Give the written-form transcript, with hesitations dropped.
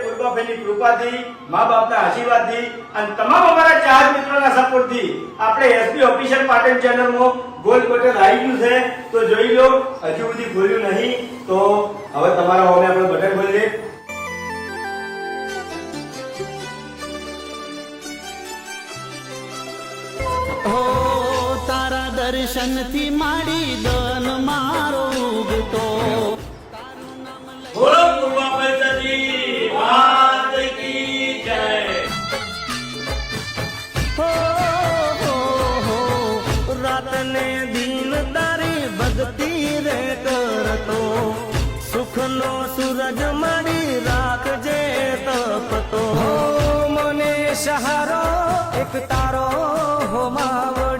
પૂર્વભાઈની કૃપાથી, મા બાપના આશીર્વાદથી અને તમામ અમારા ચાહક મિત્રોના સપોર્ટથી આપણે એસપી ઓફિશિયલ પાટણ ચેનલમાં ગોલ બટન આવી ગયું છે. તો જોઈ લો, હજુ સુધી ખોલ્યું નહીં તો હવે તમારા હોમે આપણે બટન ખોલી દે. હો તારા દર્શન થી માડી દન મારો ઉગતો. બોલો પૂર્વભાઈ માત કી જય. હો રાત ને દિન તારી ભક્તિ રે કરતો. સુખ નો સૂરજ માડી રાખજે તપતો. મને સહારો એક તારો હો માવડ.